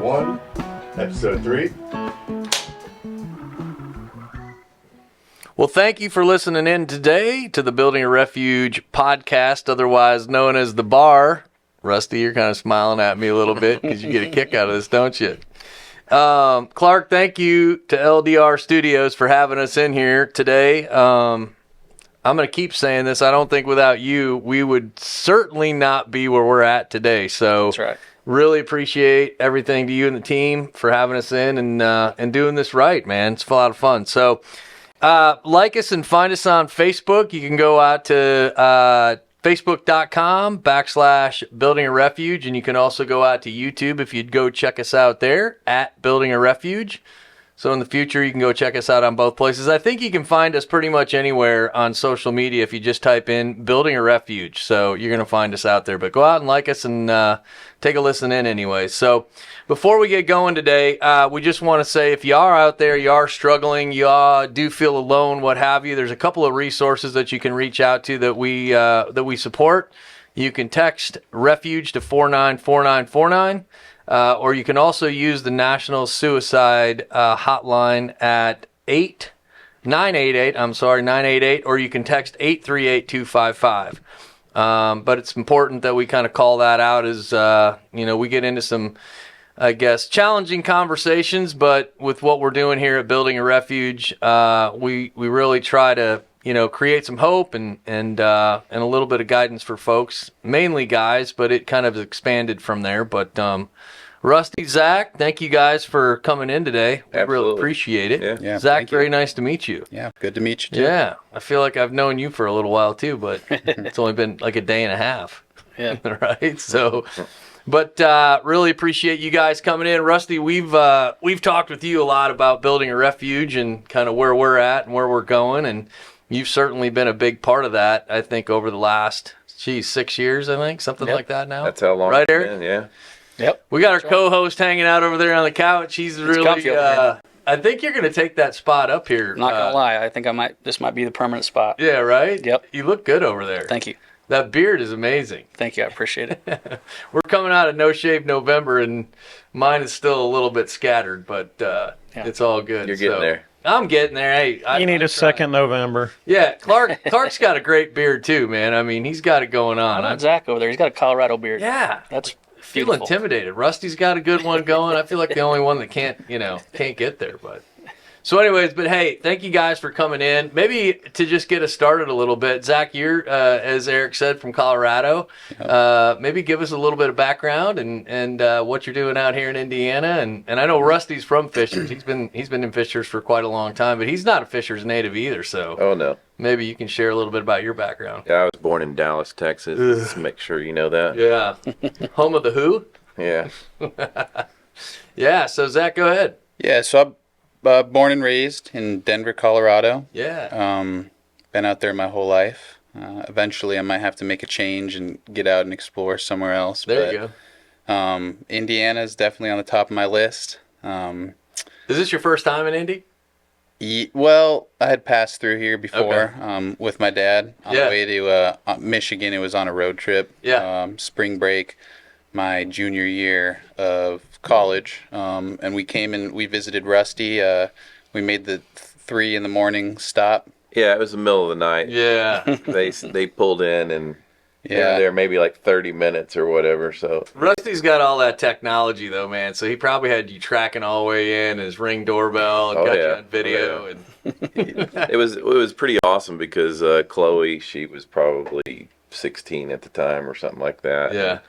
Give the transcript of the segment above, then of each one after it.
1, Episode 3. Well, thank you for listening in today to the Building a Refuge podcast, otherwise known as The Bar. Rusty, you're kind of smiling at me a little bit because you get a kick out of this, don't you? Clark, thank you to LDR Studios for having us in here today. I'm going to keep saying this. I don't think without you, we would certainly not be where we're at today. So That's right. Really appreciate everything to you and the team for having us in and doing this right, man. It's a lot of fun. So like us and find us on Facebook. You can go out to facebook.com/Building a Refuge, and you can also go out to YouTube if you'd go check us out there at Building a Refuge. So in the future, you can go check us out on both places. I think you can find us pretty much anywhere on social media if you just type in Building a Refuge. So you're going to find us out there. But go out and like us and take a listen in anyway. So before we get going today, we just want to say if you are out there, you are struggling, you do feel alone, what have you, there's a couple of resources that you can reach out to that we support. You can text Refuge to 494949. Or you can also use the National Suicide Hotline at 988, or you can text 838-255. But it's important that we kind of call that out as, we get into some, I guess, challenging conversations, but with what we're doing here at Building a Refuge, we really try to, create some hope and a little bit of guidance for folks, mainly guys, but it kind of expanded from there. But Rusty, Zack, thank you guys for coming in today. I really appreciate it. Yeah. Zach, very nice to meet you. Yeah, good to meet you too. Yeah, I feel like I've known you for a little while too, but it's only been like a day and a half. Yeah. Right? So, but really appreciate you guys coming in. Rusty, we've talked with you a lot about Building a Refuge and kind of where we're at and where we're going, and you've certainly been a big part of that, I think, over the last, 6 years, I think, something like that now. That's how long right, it's Erik? been, yeah. Yep. We got our co-host hanging out over there on the couch. He's really, comfy over here. I think you're going to take that spot up here. Not gonna lie, I think this might be the permanent spot. Yeah, right? Yep. You look good over there. Thank you. That beard is amazing. Thank you. I appreciate it. We're coming out of No Shave November, and mine is still a little bit scattered, but it's all good. You're getting there. I'm getting there. Hey, You need a second November. Yeah, Clark's got a great beard too, man. I mean, he's got it going on. I Zack over there. He's got a Colorado beard. Yeah. That's I feel beautiful. intimidated. Rusty's got a good one going. I feel like the only one that can't get there. But so, anyways, but hey, thank you guys for coming in. Maybe to just get us started a little bit, Zack, you're as Erik said from Colorado. Maybe give us a little bit of background and what you're doing out here in Indiana. And I know Rusty's from Fishers. He's been in Fishers for quite a long time, but he's not a Fishers native either. So Oh, no. maybe you can share a little bit about your background. Yeah, I was born in Dallas, Texas. Just make sure you know that. Yeah, home of the Who. Yeah. Yeah. So Zack, go ahead. Yeah, so I'm born and raised in Denver, Colorado. Yeah. Been out there my whole life. Eventually, I might have to make a change and get out and explore somewhere else. There you go. Indiana is definitely on the top of my list. Is this your first time in Indy? Well, I had passed through here before with my dad on the way to Michigan. It was on a road trip. Yeah. Spring break, my junior year of college, and we came and we visited Rusty. We made the 3 a.m. stop. Yeah, it was the middle of the night. Yeah. They pulled in and they were Yeah. there maybe like 30 minutes or whatever. So Rusty's got all that technology though, man. So he probably had you tracking all the way in, his Ring doorbell, and got you on video. Oh, And it was pretty awesome because Chloe, she was probably 16 at the time or something like that. Yeah. And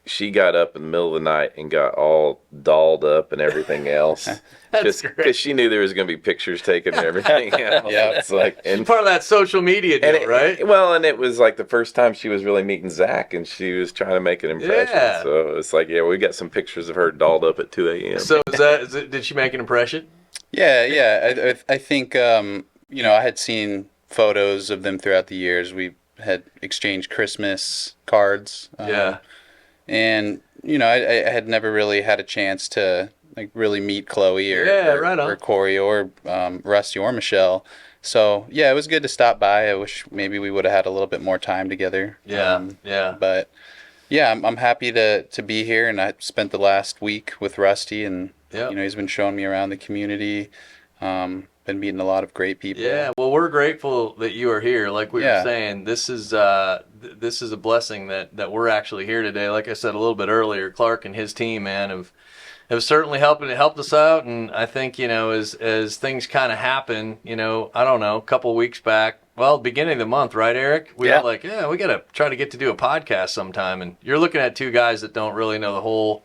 she got up in the middle of the night and got all dolled up and everything else. That's just great. because she knew there was going to be pictures taken and everything else. Yeah. It's like, and part of that social media deal, right? Well, and it was like the first time she was really meeting Zack, and she was trying to make an impression. Yeah. So it's like, we got some pictures of her dolled up at 2 a.m. So did she make an impression? Yeah. I think I had seen photos of them throughout the years. We had exchanged Christmas cards. And I had never really had a chance to really meet Chloe or Corey or Rusty or Michelle. So yeah, it was good to stop by. I wish maybe we would have had a little bit more time together. Yeah. But Yeah, I'm happy to be here, and I spent the last week with Rusty, and he's been showing me around the community. Been meeting a lot of great people. Yeah, well, we're grateful that you are here. Like we were saying, this is a blessing that we're actually here today. Like I said a little bit earlier, Clark and his team, man, have certainly helped us out. And I think, as things kind of happen, I don't know, a couple of weeks back, well, beginning of the month, right, Erik? We were like, we got to try to get to do a podcast sometime. And you're looking at two guys that don't really know the whole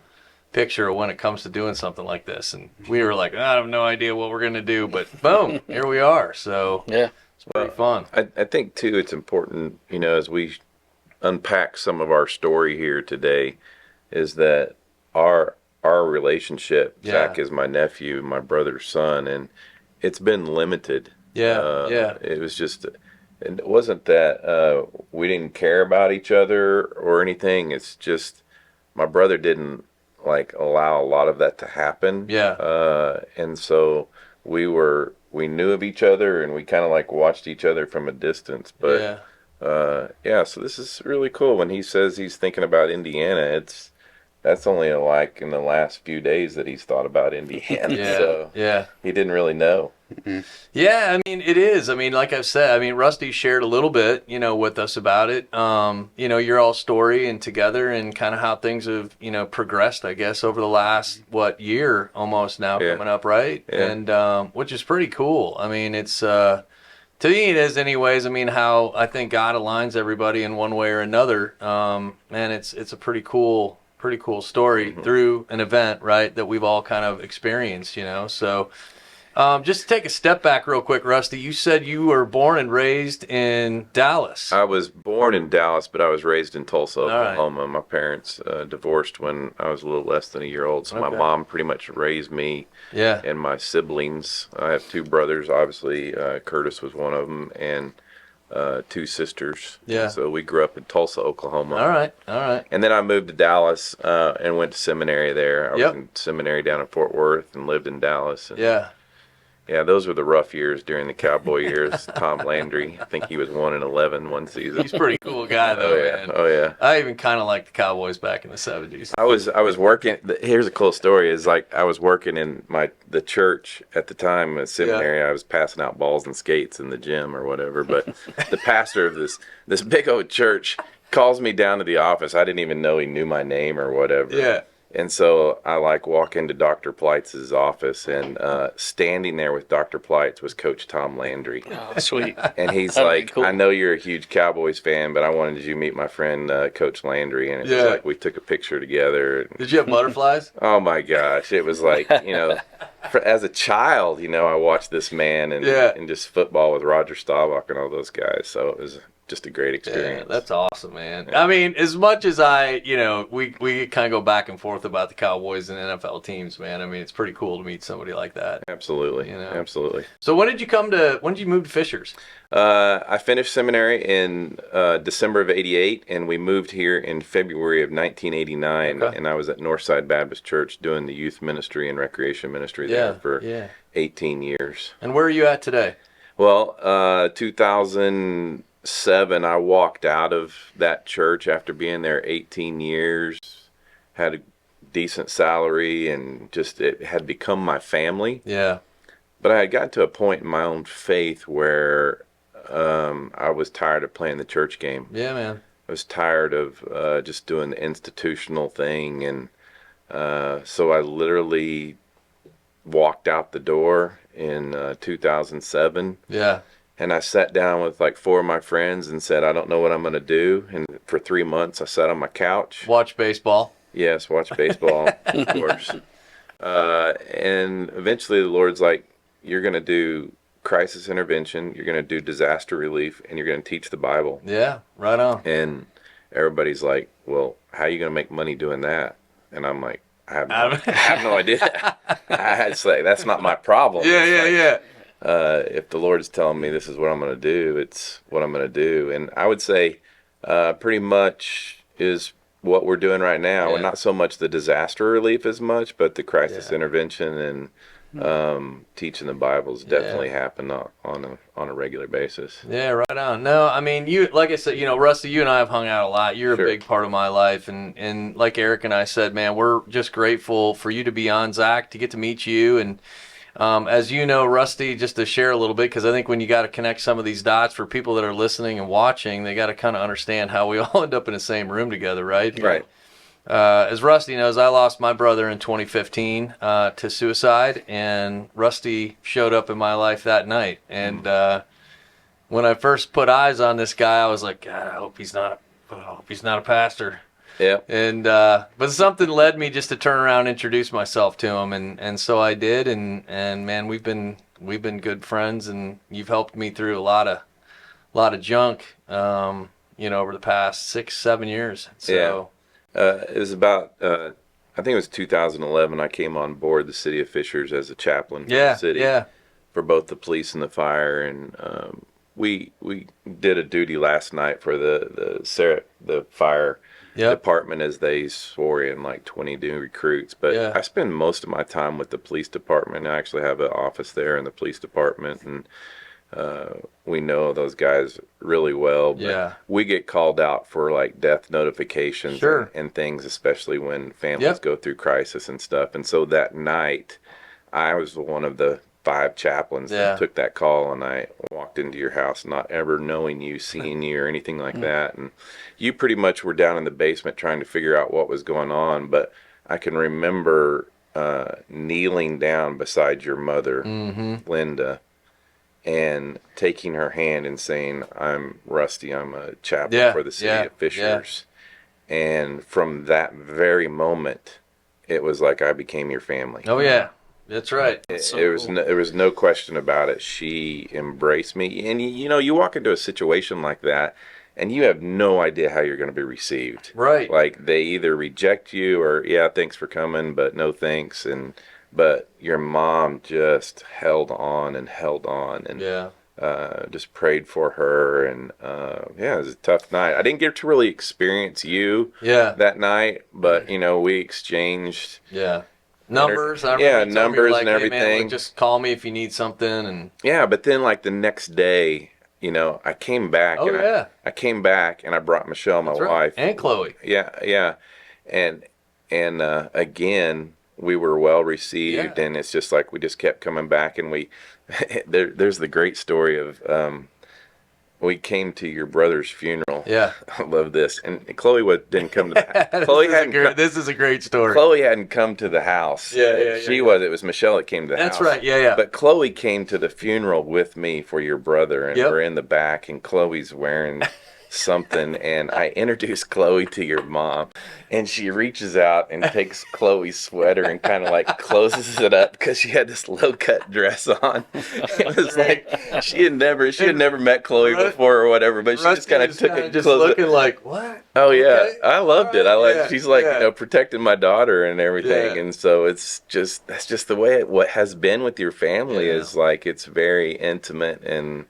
picture when it comes to doing something like this, and we were like, I have no idea what we're gonna do, but boom, here we are. So it's pretty fun. I think too it's important, as we unpack some of our story here today, is that our relationship, Zack is my nephew, my brother's son, and it's been limited. It was just, and it wasn't that we didn't care about each other or anything. It's just my brother didn't allow a lot of that to happen. And so we knew of each other, and we kind of watched each other from a distance. But so this is really cool. When he says he's thinking about Indiana, that's only in the last few days that he's thought about Indiana. He didn't really know. Mm-hmm. Yeah, I mean, it is. I mean, like I've said, Rusty shared a little bit, with us about it. Your all story and together, and kind of how things have, progressed, I guess, over the last, year almost now coming up, right? And which is pretty cool. I mean, it's to me it is anyways. I mean, how I think God aligns everybody in one way or another. Man, it's a pretty cool story through an event, right, that we've all kind of experienced, So just to take a step back real quick, Rusty, you said you were born and raised in Dallas. I was born in Dallas, but I was raised in Tulsa, Oklahoma. Right. My parents divorced when I was a little less than a year old, so my mom pretty much raised me and my siblings. I have two brothers, obviously. Curtis was one of them, and two sisters. Yeah. So we grew up in Tulsa, Oklahoma. All right. And then I moved to Dallas and went to seminary there. I was in seminary down in Fort Worth and lived in Dallas. And yeah, those were the rough years during the Cowboy years. Tom Landry, I think he was 1-11 one season. He's a pretty cool guy, though, man. Oh, yeah. I even kind of liked the Cowboys back in the 70s. I was working. Here's a cool story. Is I was working in the church at the time, at seminary. I was passing out balls and skates in the gym or whatever. But the pastor of this big old church calls me down to the office. I didn't even know he knew my name or whatever. Yeah. And so I walk into Dr. Pleitz's office, and standing there with Dr. Pleitz was Coach Tom Landry. Oh, sweet. And he's like, cool. I know you're a huge Cowboys fan, but I wanted you to meet my friend Coach Landry. And it was we took a picture together. Did you have butterflies? Oh my gosh. It was as a child, I watched this man and just football with Roger Staubach and all those guys. So it was just a great experience. Yeah, that's awesome, man. Yeah. I mean, as much as we kind of go back and forth about the Cowboys and NFL teams, man. I mean, it's pretty cool to meet somebody like that. Absolutely. Absolutely. So when did you move to Fishers? I finished seminary in December of 88, and we moved here in February of 1989. Okay. And I was at Northside Baptist Church doing the youth ministry and recreation ministry there for 18 years. And where are you at today? Well, 2007, I walked out of that church after being there 18 years, had a decent salary, and just it had become my family. Yeah. But I had gotten to a point in my own faith where I was tired of playing the church game. Yeah, man. I was tired of just doing the institutional thing, and so I literally walked out the door in 2007. Yeah. And I sat down with 4 of my friends and said, I don't know what I'm going to do. And for 3 months, I sat on my couch. Watch baseball. Yes, watch baseball, of course. And eventually the Lord's like, you're going to do crisis intervention, you're going to do disaster relief, and you're going to teach the Bible. Yeah, right on. And everybody's like, well, how are you going to make money doing that? And I'm like, I have no idea. It's like, that's not my problem. Yeah. If the Lord's telling me this is what I'm going to do, it's what I'm going to do. And I would say pretty much is what we're doing right now. And not so much the disaster relief as much, but the crisis intervention and teaching the Bibles definitely happen on a regular basis. Yeah, right on. No, I mean, you, like I said, Rusty, you and I have hung out a lot. You're Sure. a big part of my life, and like Erik and I said, man, we're just grateful for you to be on, Zack, to get to meet you, and as you know, Rusty, just to share a little bit, because I think when you got to connect some of these dots for people that are listening and watching, they got to kind of understand how we all end up in the same room together, right? Right. As Rusty knows, I lost my brother in 2015 to suicide, and Rusty showed up in my life that night. And when I first put eyes on this guy, I was like, God, I hope he's not a pastor. Yeah. And but something led me just to turn around and introduce myself to him, and so I did. And man, we've been good friends, and you've helped me through a lot of junk, over the past 6-7 years. So. Yeah. It was about, I think it was 2011, I came on board the city of Fishers as a chaplain for the city for both the police and the fire. And we did a duty last night for the fire department as they swore in like 20 new recruits. But I spend most of my time with the police department. I actually have an office there in the police department, and we know those guys really well, but we get called out for like death notifications and things, especially when families go through crisis and stuff. And so that night I was one of the 5 chaplains that took that call, and I walked into your house not ever knowing you, seeing you or anything like that. And you pretty much were down in the basement trying to figure out what was going on. But I can remember kneeling down beside your mother, Linda, and taking her hand and saying, I'm Rusty, I'm a chaplain for the city of Fishers. And from that very moment, it was like I became your family. Oh, yeah. That's right. There was no question about it. She embraced me. And, you walk into a situation like that, and you have no idea how you're going to be received. Right. Like, they either reject you or, yeah, thanks for coming, but no thanks. But your mom just held on and just prayed for her. And it was a tough night. I didn't get to really experience you that night, but we exchanged numbers. Numbers like, and everything. Hey, man, just call me if you need something. And but then like the next day, I came back. I came back and I brought Michelle, my wife, and Chloe. And again, we were well received, and it's just like we just kept coming back. And there's the great story of we came to your brother's funeral. Yeah, I love this. And Chloe didn't come to the This is a great story. Chloe hadn't come to the house. It was Michelle that came to the house. That's right. Yeah. But Chloe came to the funeral with me for your brother, and we're in the back, and Chloe's wearing something, and I introduced Chloe to your mom, and she reaches out and takes Chloe's sweater and kind of like closes it up because she had this low cut dress on. It was like she had never met Chloe before or whatever, but she just kind of took it, just closed looking it. like, what? Oh yeah, Okay. I loved it. She's like protecting my daughter and everything, Yeah. and so that's just the way what has been with your family is like it's very intimate, and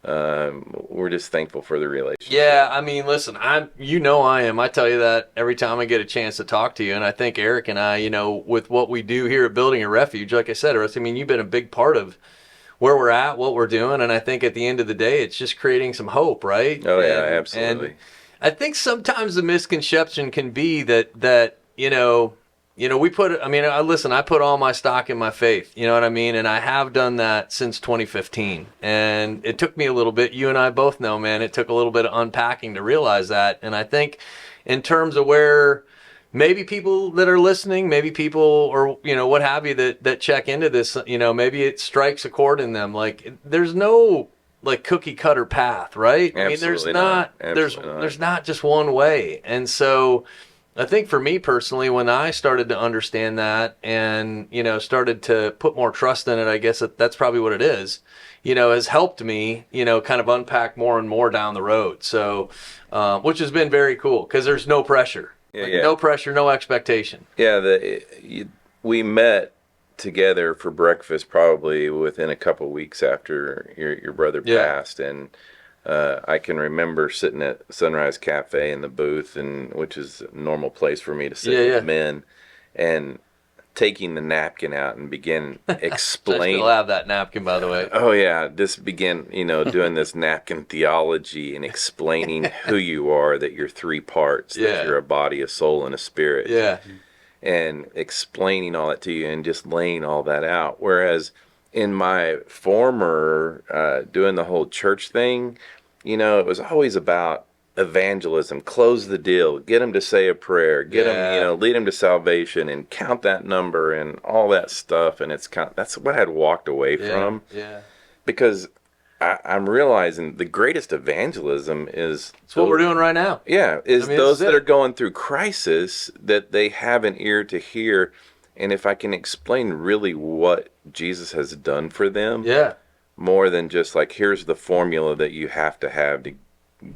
we're just thankful for the relationship. Yeah, I mean, listen, I am. I tell you that every time I get a chance to talk to you, and I think Erik and I, with what we do here at Building a Refuge, like I said, Russ, I mean, you've been a big part of where we're at, what we're doing, and I think at the end of the day, it's just creating some hope, right? Oh yeah, absolutely. And I think sometimes the misconception can be that we put. I mean, I put all my stock in my faith. You know what I mean? And I have done that since 2015. And it took me a little bit. You and I both know, man. It took a little bit of unpacking to realize that. And I think, in terms of where maybe people that are listening, maybe people or what have you that check into this, maybe it strikes a chord in them. Like there's no like cookie cutter path, right? Absolutely. I mean, there's not just one way. And so I think for me personally, when I started to understand that and, started to put more trust in it, I guess that's probably what it is, has helped me, kind of unpack more and more down the road. So, which has been very cool because there's no pressure. No pressure, no expectation. Yeah, we met together for breakfast probably within a couple of weeks after your brother passed, and I can remember sitting at Sunrise Cafe in the booth, which is a normal place for me to sit with men, and taking the napkin out and begin I explaining. still have that napkin, by the way. Oh yeah, just begin, doing this napkin theology and explaining who you are, that you're three parts, Yeah. that you're a body, a soul, and a spirit. Yeah. And explaining all that to you and just laying all that out. Whereas in my former doing the whole church thing, it was always about evangelism, close the deal, get them to say a prayer, get them, lead them to salvation, and count that number and all that stuff. And that's what I had walked away from. Yeah. Because I'm realizing the greatest evangelism is... It's what we're doing right now. Yeah, is those this is that are going through crisis, that they have an ear to hear. And if I can explain really what Jesus has done for them, Yeah. more than just like, here's the formula that you have to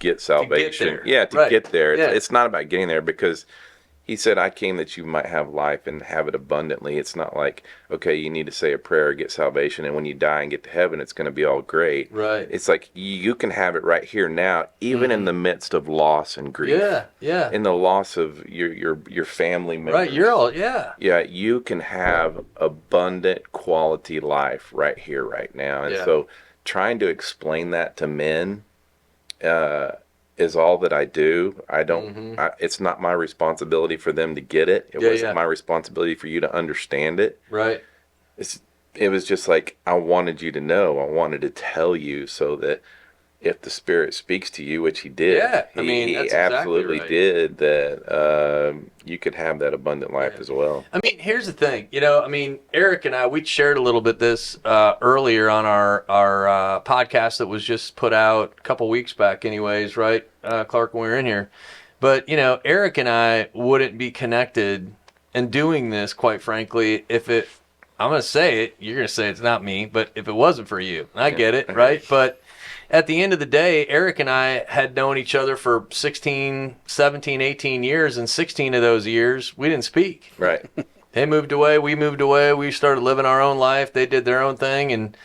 get salvation. To get there. It's not about getting there, because he said, I came that you might have life and have it abundantly. It's not like, okay, you need to say a prayer, get salvation, and when you die and get to heaven, it's going to be all great. Right. It's like you can have it right here now, even in the midst of loss and grief. Yeah. In the loss of your family members. Right. You're all, yeah. Yeah, you can have abundant quality life right here, right now. And so trying to explain that to men is all that I do. I don't, it's not my responsibility for them to get it. It wasn't my responsibility for you to understand it. Right. It was just like, I wanted you to know. I wanted to tell you so that if the Spirit speaks to you, which he did, he that's absolutely exactly right. did, that you could have that abundant life as well. I mean, here's the thing. Erik and I, we shared a little bit this earlier on our podcast that was just put out a couple weeks back anyways, right, Clark, when we were in here. But, Erik and I wouldn't be connected and doing this, quite frankly, if it, I'm going to say it, you're going to say it's not me, but if it wasn't for you. I get it, right? But at the end of the day, Erik and I had known each other for 16, 17, 18 years, and 16 of those years, we didn't speak. Right. They moved away, we moved away, we started living our own life, they did their own thing, and,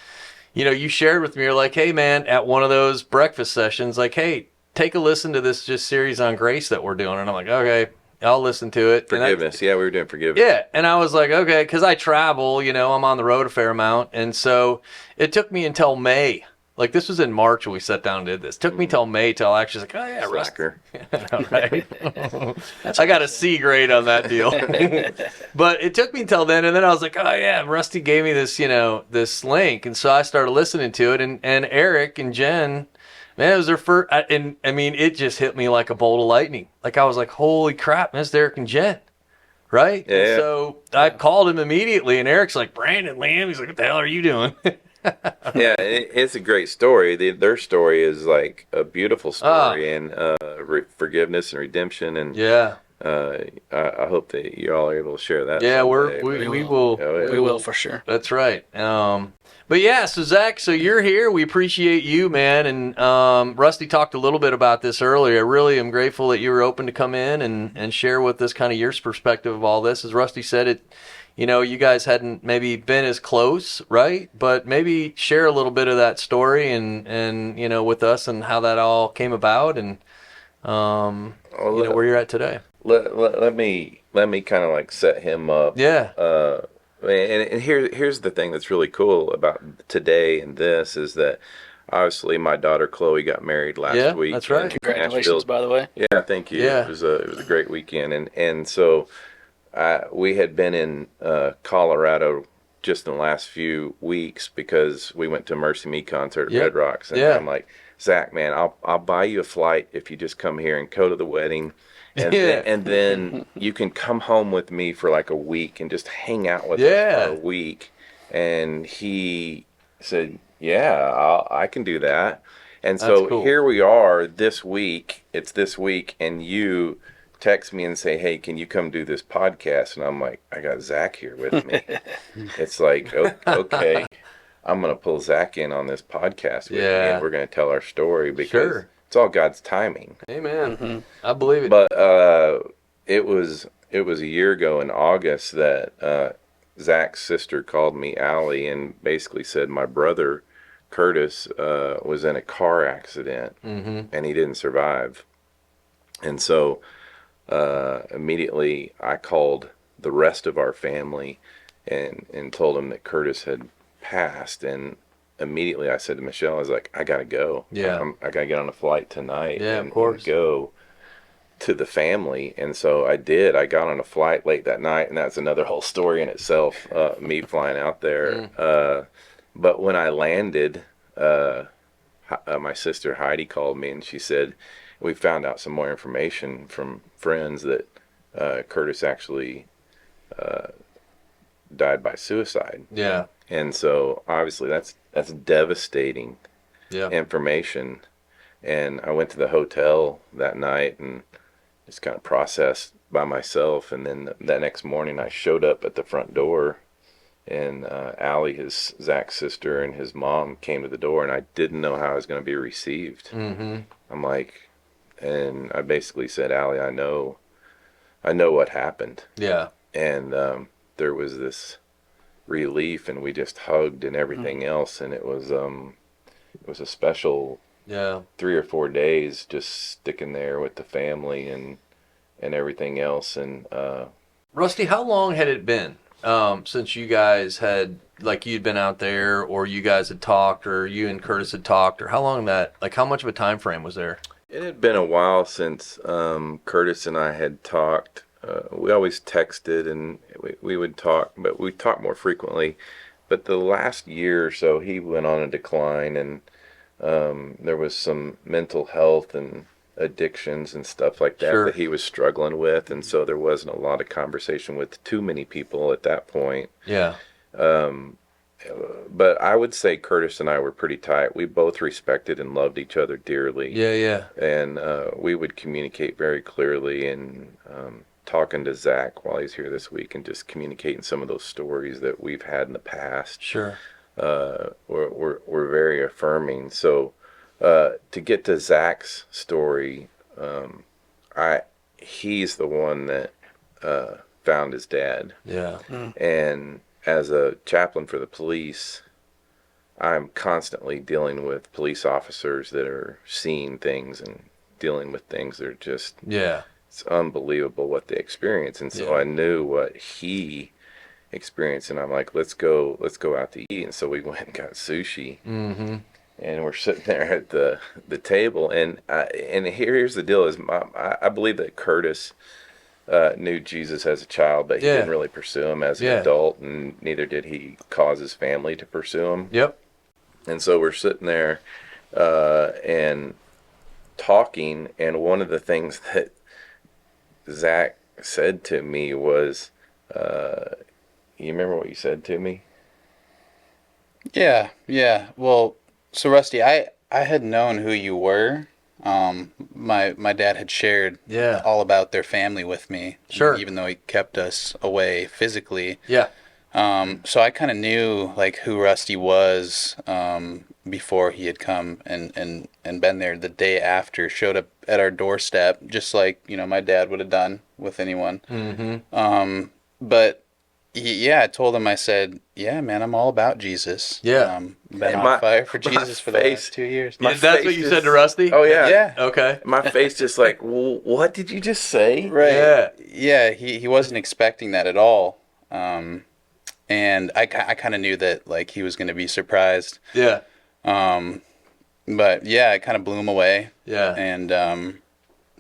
you shared with me, you're like, hey, man, at one of those breakfast sessions, like, hey, take a listen to this just series on grace that we're doing, and I'm like, okay, I'll listen to it. Forgiveness, we were doing forgiveness. Yeah, and I was like, okay, because I travel, I'm on the road a fair amount, and so it took me until May. Like, this was in March when we sat down and did this. It took me till May till I actually was like, oh, yeah, Slacker. Right? I got a C grade on that deal. But it took me till then, and then I was like, oh, yeah, Rusty gave me this, this link. And so I started listening to it, and Erik and Jen, man, it was their first, and I mean, it just hit me like a bolt of lightning. Like, I was like, holy crap, man, it's Erik and Jen. Right? Yeah. And so I called him immediately, and Eric's like, Brandon, Leum. He's like, what the hell are you doing? Yeah, it's a great story. Their story is like a beautiful story, and forgiveness and redemption, and I hope that you all are able to share that. Yeah, someday. we will. We will for sure. That's right. But yeah, so Zack, so you're here. We appreciate you, man. And Rusty talked a little bit about this earlier. I really am grateful that you were open to come in and share with us kind of your perspective of all this. As Rusty said, you guys hadn't maybe been as close, right? But maybe share a little bit of that story and with us and how that all came about and where you're at today. Let me kind of like set him up. Yeah. And here's the thing that's really cool about today and this is that obviously my daughter Chloe got married last week. That's right. Congratulations, by the way. Yeah, thank you. Yeah. It was a great weekend, and so we had been in Colorado just in the last few weeks because we went to a Mercy Me concert at Red Rocks, and I'm like, Zack, man, I'll buy you a flight if you just come here and go to the wedding. And then you can come home with me for like a week and just hang out with us for a week. And he said, yeah, I can do that. And so cool. Here we are this week. It's this week. And you text me and say, hey, can you come do this podcast? And I'm like, I got Zack here with me. It's like, okay, I'm going to pull Zack in on this podcast with me. And we're going to tell our story because it's all God's timing. Amen. Mm-hmm. I believe it. But it was a year ago in August that Zack's sister called me, Allie, and basically said my brother Curtis was in a car accident and he didn't survive. And so immediately I called the rest of our family and told them that Curtis had passed. And immediately I said to Michelle, I was like, I got to go. Yeah. I got to get on a flight tonight Yeah, and, of course. and go to the family. And so I did. I got on a flight late that night, and that's another whole story in itself, me flying out there. But when I landed, my sister Heidi called me, and she said, we found out some more information from friends that Curtis actually died by suicide. Yeah. And so obviously that's devastating Yeah. information. And I went to the hotel that night and just kind of processed by myself. And then that next morning I showed up at the front door, and Allie, Zack's sister, and his mom came to the door, and I didn't know how I was going to be received. Mm-hmm. I'm like, and I basically said, Allie, I know what happened. Yeah. And there was this relief, and we just hugged and everything else, and it was a special Yeah. 3 or 4 days just sticking there with the family and everything else. And Rusty, how long had it been since you guys had, like, you'd been out there, or you guys had talked, or you and Curtis had talked, or how much of a time frame was there? it had been a while since Curtis and I had talked. We always texted, and we would talk, but we talked more frequently. But the last year or so, he went on a decline, and there was some mental health and addictions and stuff like that Sure. that he was struggling with, and so there wasn't a lot of conversation with too many people at that point. Yeah. But I would say Curtis and I were pretty tight. We both respected and loved each other dearly. Yeah. Yeah. And we would communicate very clearly, and talking to Zack while he's here this week and just communicating some of those stories that we've had in the past Sure. were very affirming. So to get to Zack's story, he's the one that found his dad. Yeah. And as a chaplain for the police, I'm constantly dealing with police officers that are seeing things and dealing with things that are just, Yeah. it's unbelievable what they experience. And so Yeah. I knew what he experienced, and I'm like, let's go out to eat. And so we went and got sushi. Mm-hmm. And we're sitting there at the table, and here's the deal: is I believe that Curtis knew Jesus as a child, but he Yeah. didn't really pursue him as an Yeah. adult, and neither did he cause his family to pursue him. Yep. And so we're sitting there and talking, and one of the things that Zack said to me was, you remember what you said to me? Yeah. Well, so Rusty, I had known who you were. My dad had shared Yeah. all about their family with me. Sure. Even though he kept us away physically. Yeah. So I kind of knew like who Rusty was before he had come and been there the day after, showed up at our doorstep, just like, my dad would have done with anyone. Mm-hmm. But I told him, I said, yeah, man, I'm all about Jesus. Yeah. Been And on fire for my Jesus for the face- last 2 years. my That's face what you is- said to Rusty? Oh yeah. Yeah. Okay. My face just like, what did you just say? Right. Yeah. Yeah, he wasn't expecting that at all. And I kind of knew that like he was going to be surprised. Yeah. But yeah, it kind of blew him away. Yeah. And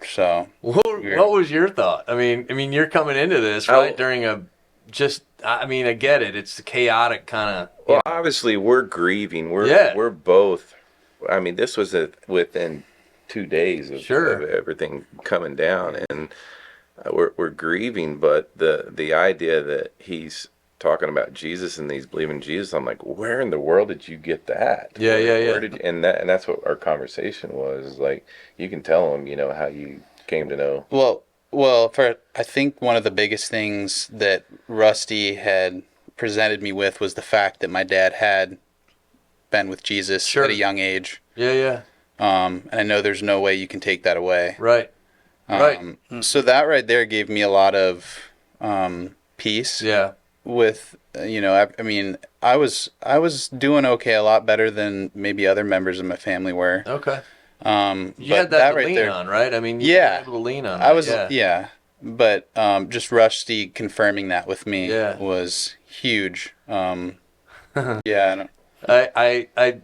so What was your thought? I mean, you're coming into this right during I get it. It's a chaotic kind of. Well, obviously we're grieving. We're both. I mean, this was within 2 days of everything coming down, and we're grieving. But the idea that he's talking about Jesus and he's believing Jesus, I'm like, where in the world did you get that? Yeah. Where did you, and that's what our conversation was like. You can tell him, how you came to know. Well, I think one of the biggest things that Rusty had presented me with was the fact that my dad had been with Jesus at a young age. Yeah. And I know there's no way you can take that away. Right. So that right there gave me a lot of peace. Yeah. With I mean, I was doing okay, a lot better than maybe other members of my family were. Okay. You You had that to lean on, right? I mean, you were able to lean on. I was, but just Rusty confirming that with me Yeah. was huge. Yeah, I don't,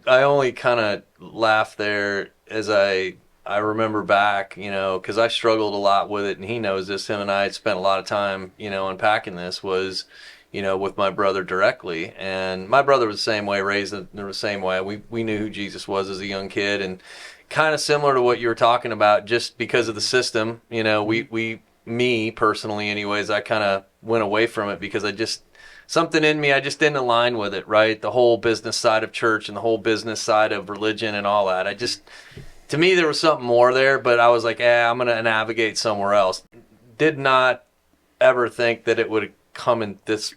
I only kind of laugh there as I remember back, because I struggled a lot with it, and he knows this. Him and I had spent a lot of time, unpacking this. Was, with my brother directly, and my brother was the same way, raised in the same way. We knew who Jesus was as a young kid, and kind of similar to what you were talking about, just because of the system. Me personally, anyways, I kind of went away from it because something in me, I just didn't align with it, right? The whole business side of church and the whole business side of religion and all that. To me, there was something more there, but I was like, I'm going to navigate somewhere else. Did not ever think that it would come in this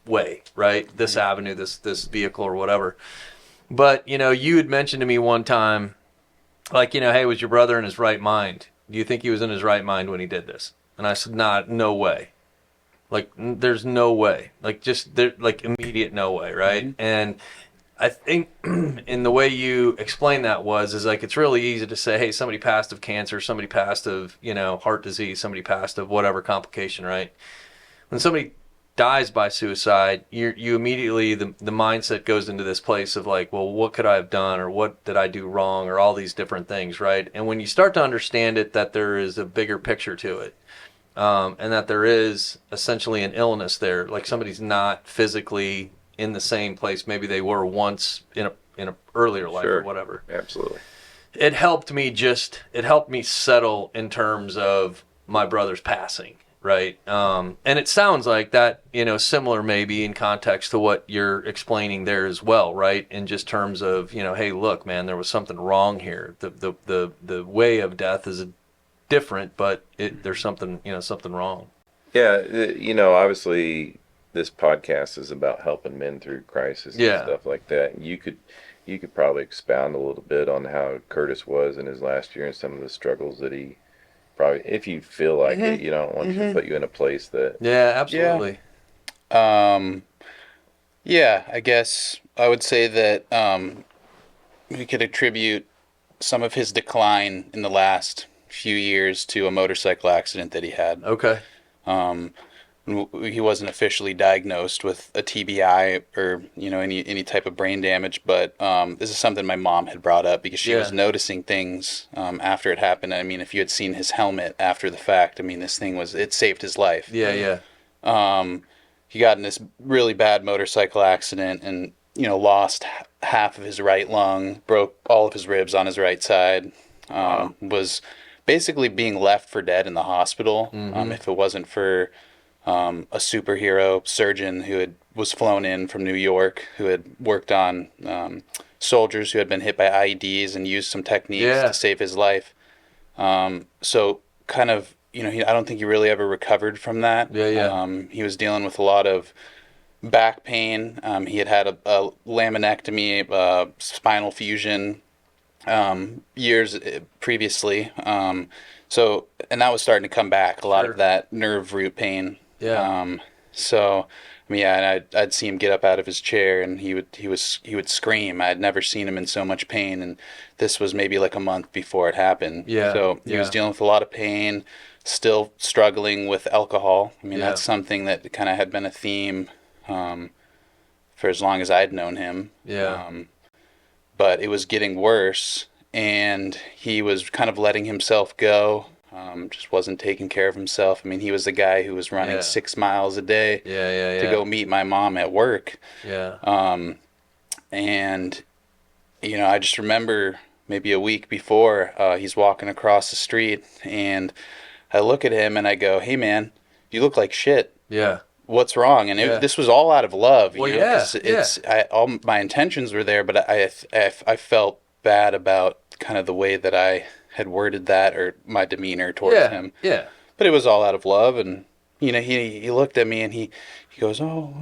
way, right? This avenue, this vehicle or whatever. But, you had mentioned to me one time, like, hey, was your brother in his right mind? Do you think he was in his right mind when he did this? And I said, no way. Like, there's no way. Like, immediate no way, right? Mm-hmm. And I think in the way you explain that is like, it's really easy to say, hey, somebody passed of cancer, somebody passed of, heart disease, somebody passed of whatever complication, right? When somebody dies by suicide, you immediately, the mindset goes into this place of like, well, what could I have done, or what did I do wrong, or all these different things, right? And when you start to understand it, that there is a bigger picture to it, and that there is essentially an illness there, like somebody's not physically in the same place maybe they were once in a earlier life, sure, or whatever. Absolutely. It helped me settle in terms of my brother's passing, right? And it sounds like that, similar maybe in context to what you're explaining there as well, right? In just terms of, hey, look, man, there was something wrong here. The way of death is different, but there's something wrong. Yeah, obviously this podcast is about helping men through crisis and stuff like that. And you could probably expound a little bit on how Curtis was in his last year and some of the struggles that he probably, if you feel like it, you don't want to put you in a place that. Yeah, absolutely. Yeah, I guess I would say that we could attribute some of his decline in the last few years to a motorcycle accident that he had. Okay. He wasn't officially diagnosed with a TBI or any type of brain damage, but this is something my mom had brought up because she was noticing things after it happened. I mean, if you had seen his helmet after the fact, I mean, this thing it saved his life. Yeah. He got in this really bad motorcycle accident and lost half of his right lung, broke all of his ribs on his right side. Was basically being left for dead in the hospital. If it wasn't for a superhero surgeon who was flown in from New York, who had worked on soldiers who had been hit by IEDs and used some techniques to save his life. So kind of, I don't think he really ever recovered from that. He was dealing with a lot of back pain. He had a laminectomy, spinal fusion, years previously. And that was starting to come back, a lot of that nerve root pain. So, I mean, and I'd see him get up out of his chair and he would scream. I had never seen him in so much pain, and this was maybe like a month before it happened. So he was dealing with a lot of pain, still struggling with alcohol. I mean, that's something that kind of had been a theme for as long as I'd known him. But it was getting worse, and he was kind of letting himself go. Just wasn't taking care of himself. I mean, he was the guy who was running 6 miles a day to go meet my mom at work. And, I just remember maybe a week before, he's walking across the street, and I look at him and I go, "Hey, man, you look like shit. What's wrong?" And this was all out of love. All my intentions were there, but I felt bad about kind of the way that I had worded that, or my demeanor towards him. But it was all out of love, and he looked at me and he goes, "Oh,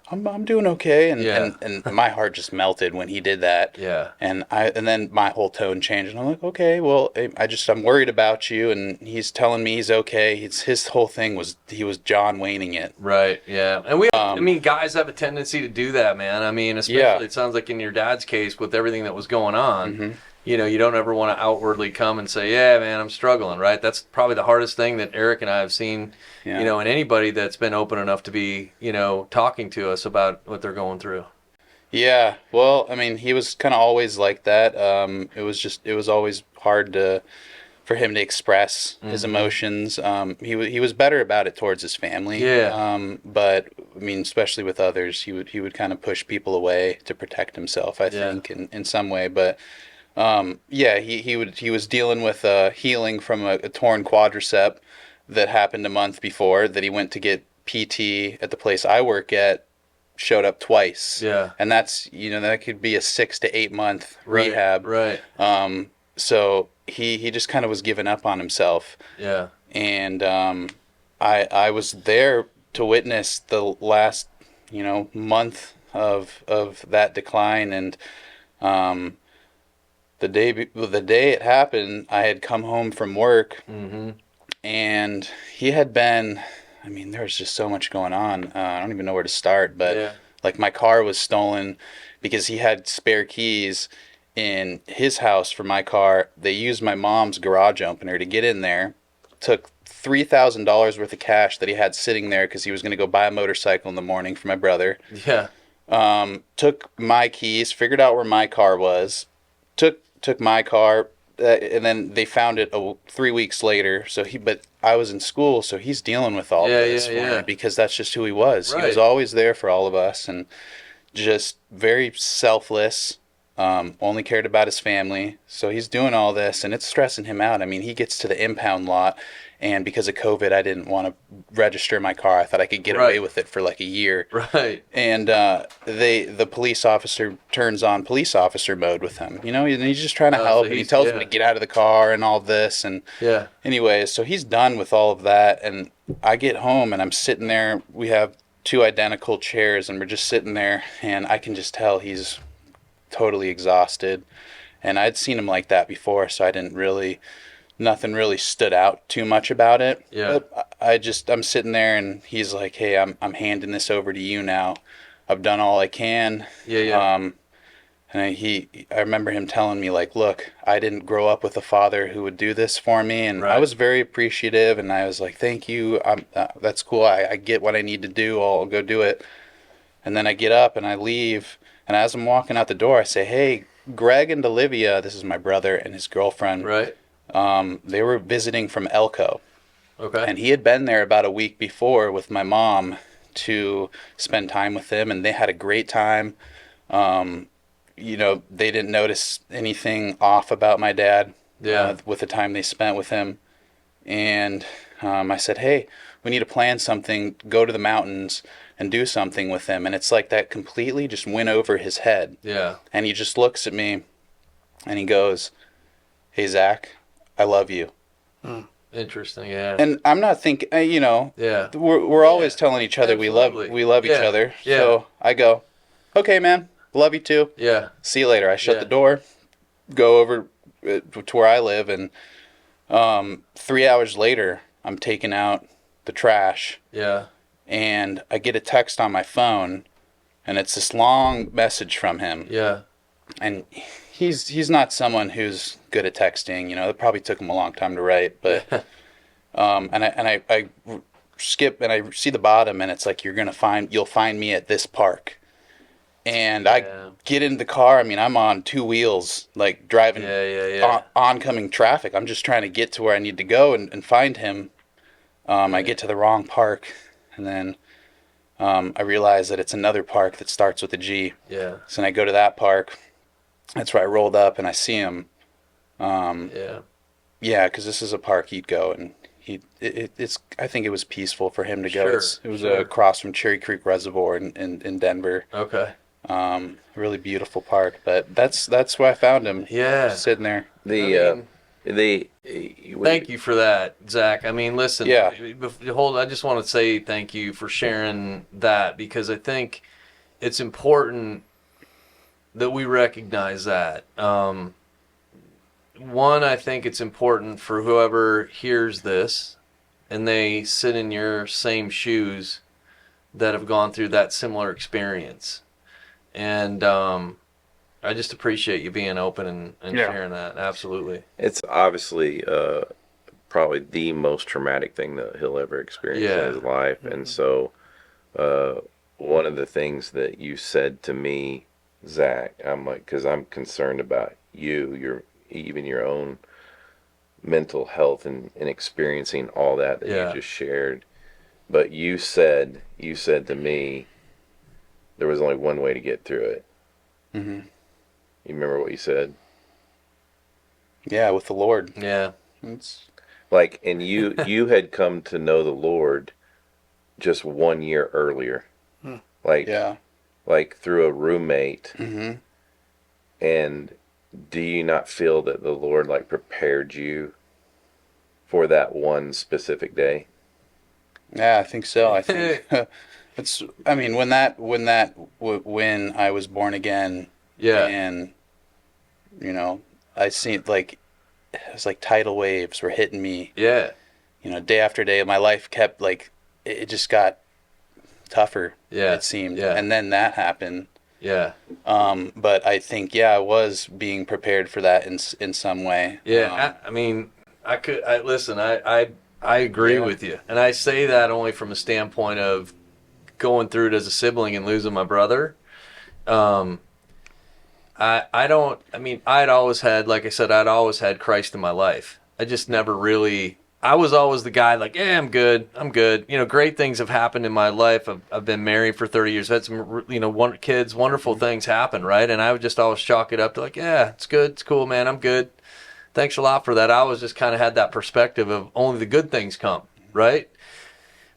I'm doing okay," and my heart just melted when he did that. And then my whole tone changed, and I'm like, "Okay, well, I'm worried about you," and he's telling me he's okay. His whole thing was he was John Wayning it. Right. Yeah. And I mean, guys have a tendency to do that, man. I mean, especially it sounds like in your dad's case with everything that was going on. you don't ever want to outwardly come and say, yeah, man, I'm struggling, right? That's probably the hardest thing that Erik and I have seen, Yeah. in anybody that's been open enough to be, talking to us about what they're going through. Yeah, well, I mean, he was kind of always like that. It was always hard for him to express his emotions. He was better about it towards his family. Yeah. But I mean, especially with others, he would kind of push people away to protect himself, I think, in some way. But yeah, he was dealing with healing from a torn quadricep that happened a month before, that he went to get PT at the place I work at, showed up twice. Yeah. And that's, that could be a 6 to 8 month Right, rehab. right. So he just kind of was giving up on himself. Yeah. And I was there to witness the last, month of that decline. And the day it happened, I had come home from work, and he had been, I mean, there was just so much going on. I don't even know where to start, but like my car was stolen because he had spare keys in his house for my car. They used my mom's garage opener to get in there, took $3,000 worth of cash that he had sitting there because he was going to go buy a motorcycle in the morning for my brother. Yeah. Took my keys, figured out where my car was, took my car, and then they found it 3 weeks later. But I was in school, so he's dealing with all this for me because that's just who he was. Right. He was always there for all of us, and just very selfless. Only cared about his family. So he's doing all this, and it's stressing him out. I mean, he gets to the impound lot, and because of COVID, I didn't want to register my car. I thought I could get away with it for like a year. Right. And the police officer turns on police officer mode with him. And he's just trying to help, so and he tells him to get out of the car and all this. And anyways, so he's done with all of that, and I get home, and I'm sitting there. We have 2 identical chairs, and we're just sitting there, and I can just tell he's totally exhausted. And I'd seen him like that before, so nothing really stood out too much about it. Yeah. But I'm sitting there, and he's like, hey, I'm handing this over to you now. I've done all I can. Yeah. And I remember him telling me, like, look, I didn't grow up with a father who would do this for me. And I was very appreciative, and I was like, thank you. That's cool. I get what I need to do. I'll go do it. And then I get up and I leave. And as I'm walking out the door, I say, hey, Greg and Olivia, this is my brother and his girlfriend. Right. They were visiting from Elko. Okay. And he had been there about a week before with my mom to spend time with him, and they had a great time. They didn't notice anything off about my dad with the time they spent with him. And I said, hey, we need to plan something, go to the mountains and do something with him. And it's like that completely just went over his head. Yeah. And he just looks at me and he goes, hey, Zack, I love you. Interesting, yeah. And I'm not thinking, Yeah. we're always telling each other we love each other. Yeah. So I go, okay, man, love you too. Yeah. See you later. I shut the door, go over to where I live, and 3 hours later, I'm taking out the trash. Yeah. And I get a text on my phone, and it's this long message from him. Yeah. And he's not someone who's good at texting. It probably took him a long time to write, but and I skip and I see the bottom, and it's like, you'll find me at this park. And I get into the car. I mean, I'm on 2 wheels, like driving oncoming traffic. I'm just trying to get to where I need to go and find him. I get to the wrong park, and then I realize that it's another park that starts with a G. Yeah. So then I go to that park. That's where I rolled up, and I see him. Yeah, because this is a park he'd go, and it's. I think it was peaceful for him to go. It was across from Cherry Creek Reservoir in Denver. Okay. Really beautiful park, but that's where I found him. Yeah. Just sitting there. Thank you for that, Zack. I mean, listen. Yeah. I just want to say thank you for sharing that, because I think it's important that we recognize that. One, I think it's important for whoever hears this and they sit in your same shoes that have gone through that similar experience. And I just appreciate you being open and sharing that. Absolutely. It's obviously probably the most traumatic thing that he'll ever experience in his life. And so one of the things that you said to me, Zach, I'm like, because I'm concerned about even your own mental health and experiencing all that you just shared. But you said to me, there was only one way to get through it. Mm-hmm. You remember what you said? Yeah, with the Lord. Yeah. It's... Like, and you had come to know the Lord just 1 year earlier. Like through a roommate. Mm-hmm. And do you not feel that the Lord like prepared you for that one specific day? Yeah, I think so. I think when I was born again, and I seen like it was like tidal waves were hitting me. Yeah. Day after day, my life kept like it just got tougher. Yeah. It seemed. Yeah. And then that happened. Yeah. But I think I was being prepared for that in some way. Yeah. I mean, listen. I agree with you, and I say that only from a standpoint of going through it as a sibling and losing my brother. I'd always had, like I said, I'd always had Christ in my life. I just never really, I was always the guy like, yeah, I'm good. Great things have happened in my life. I've been married for 30 years. Had some, kids, wonderful things happen, right? And I would just always chalk it up to like, yeah, it's good. It's cool, man. I'm good. Thanks a lot for that. I always just kind of had that perspective of only the good things come, right?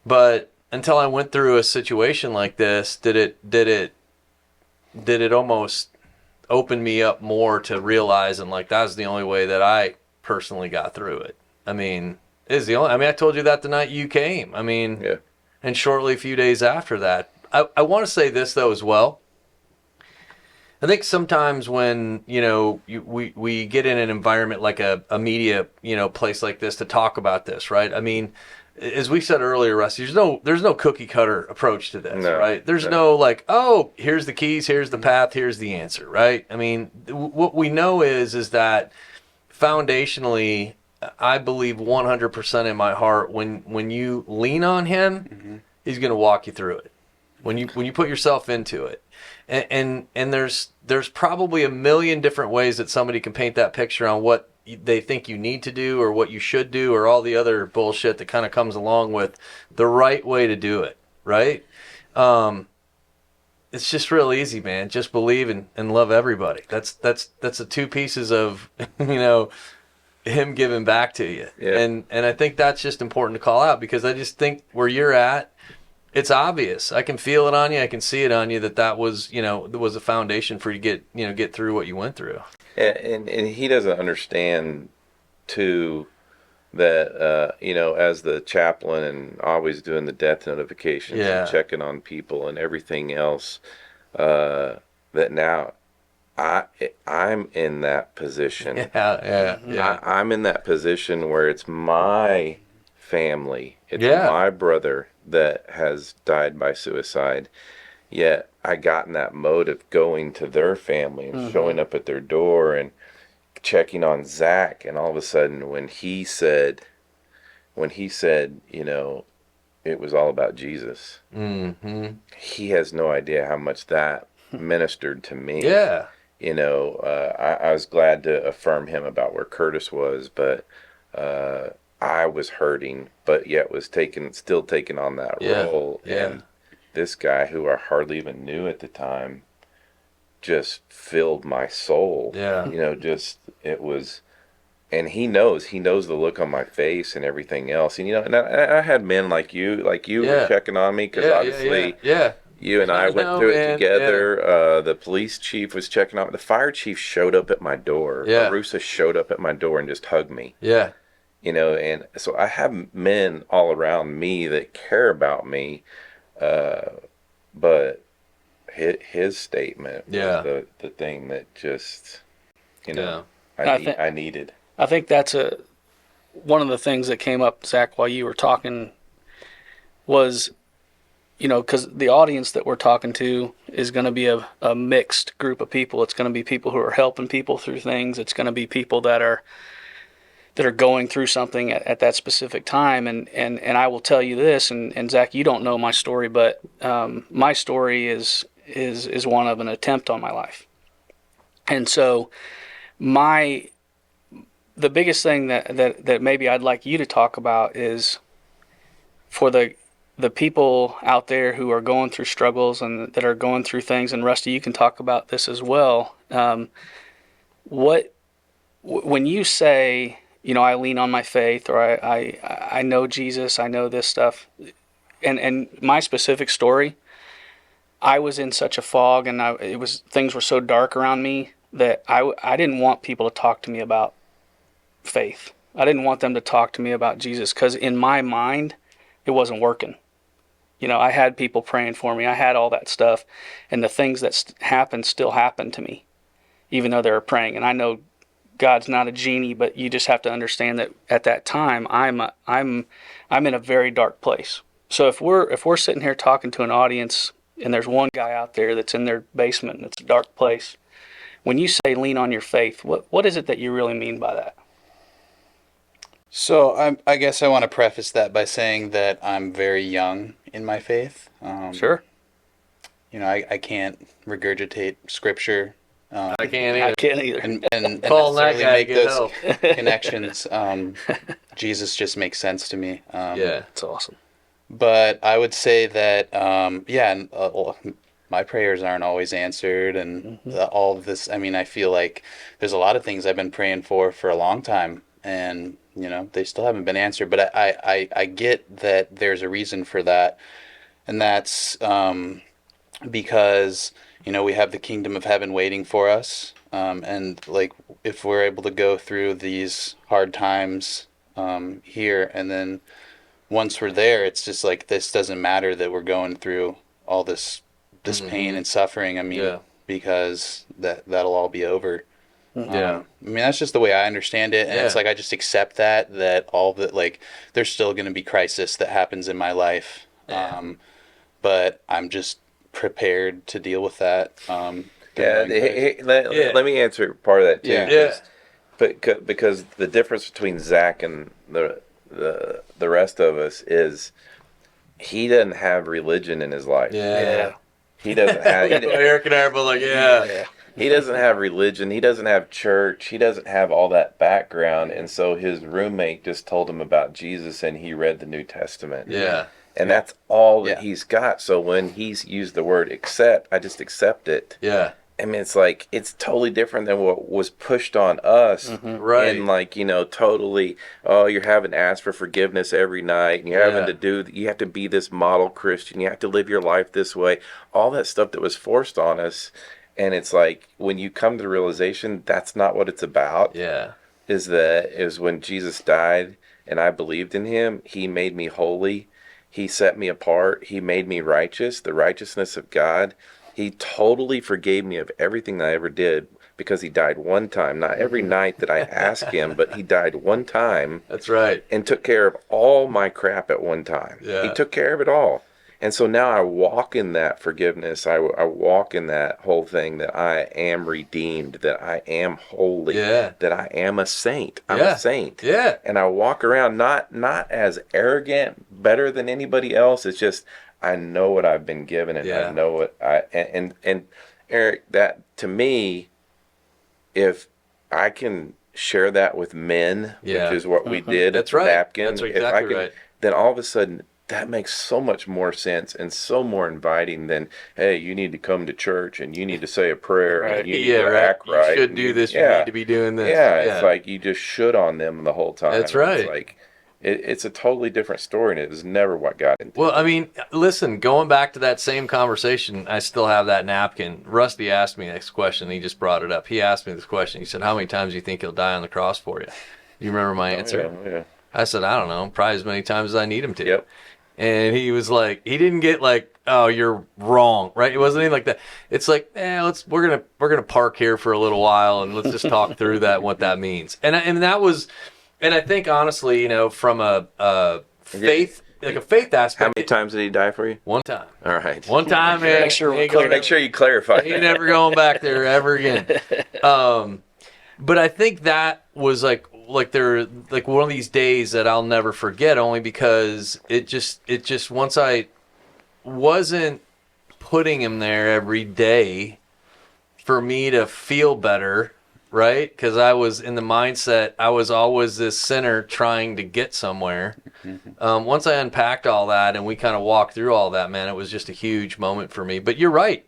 But until I went through a situation like this, did it almost open me up more to realizing like that was the only way that I personally got through it. I told you that the night you came. And shortly a few days after that, I want to say this though as well. I think sometimes when, we get in an environment like a media, place like this to talk about this, right? I mean, as we said earlier, Rusty, there's no cookie cutter approach to this, right? There's no like, oh, here's the keys, here's the path, here's the answer, right? I mean, what we know is that foundationally, I believe 100% in my heart, when you lean on him, he's going to walk you through it. When you put yourself into it. And there's probably a million different ways that somebody can paint that picture on what they think you need to do or what you should do or all the other bullshit that kind of comes along with the right way to do it, right? It's just real easy, man. Just believe and love everybody. That's the two pieces of, him giving back to you. Yeah. And I think that's just important to call out because I just think where you're at, it's obvious. I can feel it on you. I can see it on you that was, there was a foundation for you to get through what you went through. And he doesn't understand too that as the chaplain and always doing the death notifications and checking on people and everything else, that now I'm in that position. I'm in that position where it's my family. It's my brother that has died by suicide. Yet I got in that mode of going to their family and showing up at their door and checking on Zack. And all of a sudden, when he said, it was all about Jesus. Mm-hmm. He has no idea how much that ministered to me. Yeah. I was glad to affirm him about where Curtis was, but I was hurting, but yet was still taking on that role. Yeah. And this guy, who I hardly even knew at the time, just filled my soul. Yeah. It was, and he knows the look on my face and everything else. And, and I had men like you were checking on me because obviously you and I went through it together. Yeah. The police chief was checking on me. The fire chief showed up at my door. Yeah. Arusa showed up at my door and just hugged me. Yeah. And so I have men all around me that care about me. But his statement was the thing that just, I needed. I think that's one of the things that came up, Zach, while you were talking was because the audience that we're talking to is going to be a mixed group of people. It's going to be people who are helping people through things. It's going to be people that are going through something at that specific time. And I will tell you this, and Zach, you don't know my story, but my story is one of an attempt on my life. And so the biggest thing that maybe I'd like you to talk about is for the people out there who are going through struggles and that are going through things, and Rusty, you can talk about this as well. When you say, I lean on my faith, or I know Jesus, I know this stuff, and my specific story, I was in such a fog, and things were so dark around me that I didn't want people to talk to me about faith. I didn't want them to talk to me about Jesus, because in my mind, it wasn't working. I had people praying for me. I had all that stuff, and the things that happened still happened to me, even though they were praying. And I know God's not a genie, but you just have to understand that at that time, I'm in a very dark place. So if we're sitting here talking to an audience, and there's one guy out there that's in their basement and it's a dark place, when you say lean on your faith, what is it that you really mean by that? So I guess I want to preface that by saying that I'm very young in my faith. Sure. I can't regurgitate scripture. I can't either. I can't either. And Calling that necessarily guy make to those get help. connections. Jesus just makes sense to me. Yeah. It's awesome. But I would say that, my prayers aren't always answered, and all of this. I mean, I feel like there's a lot of things I've been praying for a long time, and they still haven't been answered. But I get that there's a reason for that, and that's because we have the kingdom of heaven waiting for us, and like if we're able to go through these hard times here, and then once we're there, it's just like, this doesn't matter that we're going through all this pain and suffering. I mean, because that'll all be over. Yeah. I mean, that's just the way I understand it. And it's like, I just accept that all the, like, there's still going to be crisis that happens in my life. Yeah. But I'm just prepared to deal with that. Let me answer part of that too. Yeah. Because the difference between Zack and the rest of us is he doesn't have religion in his life. Yeah. He doesn't have. Eric and I are both like, yeah. He doesn't have religion. He doesn't have church. He doesn't have all that background. And so his roommate just told him about Jesus, and he read the New Testament. Yeah. And that's all that he's got. So when he's used the word accept, I just accept it. Yeah. I mean, it's like, it's totally different than what was pushed on us. Right. And like, totally, you're having to ask for forgiveness every night, and you're having to you have to be this model Christian. You have to live your life this way. All that stuff that was forced on us. And it's like, when you come to the realization that's not what it's about. Yeah. Is when Jesus died and I believed in him, he made me holy. He set me apart. He made me righteous, the righteousness of God. He totally forgave me of everything I ever did, because he died one time. Not every night that I ask him, but he died one time. That's right. And took care of all my crap at one time. Yeah. He took care of it all. And so now I walk in that forgiveness. I walk in that whole thing, that I am redeemed, that I am holy, that I am a saint. I'm a saint. Yeah. And I walk around not as arrogant, better than anybody else. It's just, I know what I've been given, and I know what and Eric, that to me, if I can share that with men, which is what we did That's at right. Napkin, That's exactly if I can, right. then all of a sudden that makes so much more sense and so more inviting than, hey, you need to come to church and you need to say a prayer and you need to act right. You should do this. You need to be doing this. Yeah, it's like you just should on them the whole time. That's right. It's like, it's a totally different story, and it was never what got into. Well, I mean, listen, going back to that same conversation, I still have that napkin. Rusty asked me this question. He just brought it up. He asked me this question. He said, how many times do you think he'll die on the cross for you? Do you remember my answer? Yeah. I said, I don't know, probably as many times as I need him to. Yep. And he was like, he didn't get like, oh, you're wrong, right? It wasn't anything like that. It's like, we're gonna park here for a little while and let's just talk through that and what that means. And that was, and I think honestly, from a faith like a faith aspect. How many times did he die for you? One time. All right. One time, man. Make sure you clarify. He ain't never going back there ever again. But I think that was like one of these days that I'll never forget, only because it just once I wasn't putting him there every day for me to feel better, right? Because I was in the mindset, I was always this sinner trying to get somewhere. Once I unpacked all that and we kind of walked through all that, man, it was just a huge moment for me. But you're right.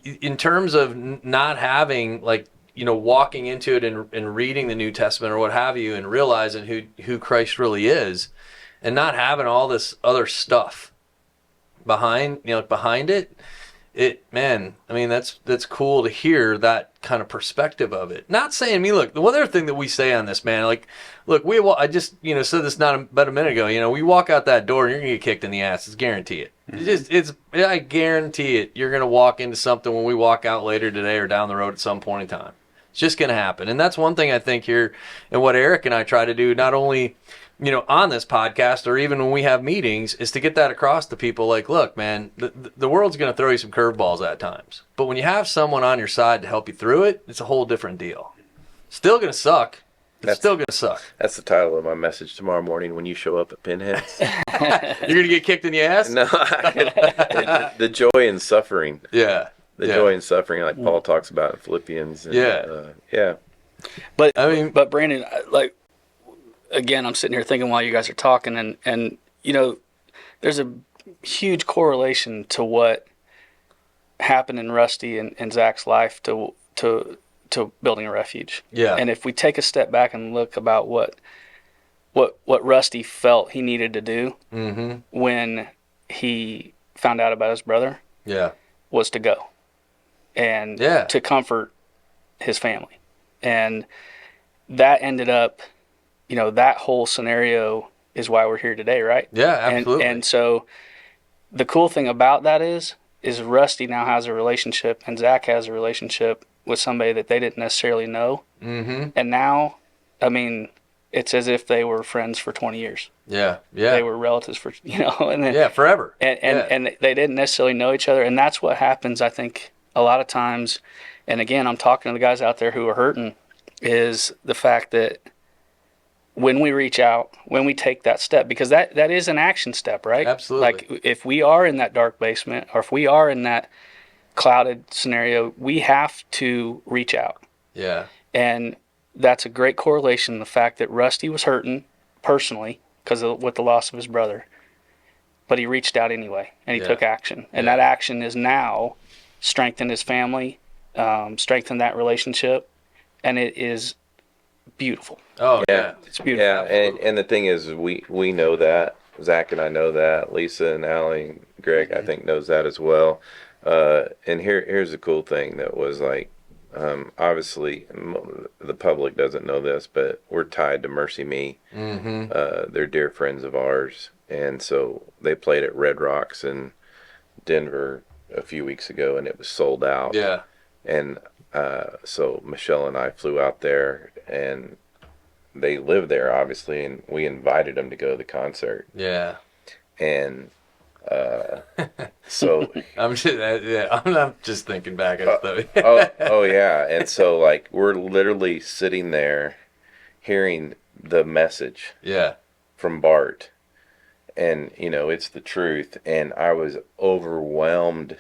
In terms of not having, like, you know, walking into it and reading the New Testament or what have you and realizing who Christ really is and not having all this other stuff behind it, man, I mean, that's cool to hear that kind of perspective of it. Not saying, I mean, look, the one other thing that we say on this, man, like, look, I just, you know, said this about a minute ago, you know, we walk out that door and you're going to get kicked in the ass. It's guarantee it. I guarantee it. You're going to walk into something when we walk out later today or down the road at some point in time. It's just going to happen. And that's one thing I think here, and what Erik and I try to do, not only, you know, on this podcast or even when we have meetings, is to get that across to people. Like, look, man, the world's going to throw you some curveballs at times. But when you have someone on your side to help you through it, it's a whole different deal. Still going to suck. It's still going to suck. That's the title of my message tomorrow morning when you show up at Pinheads. You're going to get kicked in the ass? No, the joy in suffering. Yeah. The joy in suffering, like Paul talks about in Philippians. And, yeah. But I mean, but Brandon, like, again, I'm sitting here thinking while you guys are talking, and you know, there's a huge correlation to what happened in Rusty and Zack's life to building a refuge. Yeah. And if we take a step back and look about what Rusty felt he needed to do when he found out about his brother, was to go and to comfort his family, and that ended up, you know, that whole scenario is why we're here today, right? Yeah, absolutely. And so the cool thing about that is Rusty now has a relationship and Zack has a relationship with somebody that they didn't necessarily know. And now, I mean, it's as if they were friends for 20 years. Yeah. They were relatives for, you know, and then, forever. And they didn't necessarily know each other. And that's what happens, I think, a lot of times. And again, I'm talking to the guys out there who are hurting, is the fact that when we reach out, when we take that step, because that is an action step, right? Absolutely. Like, if we are in that dark basement, or if we are in that clouded scenario, we have to reach out. Yeah. And that's a great correlation, the fact that Rusty was hurting personally with the loss of his brother, but he reached out anyway, and he took action. And that action is now strengthened his family, strengthened that relationship, and it is beautiful. Oh, yeah. It's beautiful. Yeah, and the thing is, we know that. Zack and I know that. Lisa and Allie and Greg, I think, knows that as well. And here's the cool thing that was like, obviously, the public doesn't know this, but we're tied to Mercy Me. They're dear friends of ours. And so they played at Red Rocks in Denver a few weeks ago, and it was sold out. Yeah. And so Michelle and I flew out there, and they live there, obviously, and we invited them to go to the concert. Yeah. And so I'm just thinking back at stuff. oh yeah. And so, like, we're literally sitting there hearing the message from Bart, and you know, it's the truth, and I was overwhelmed,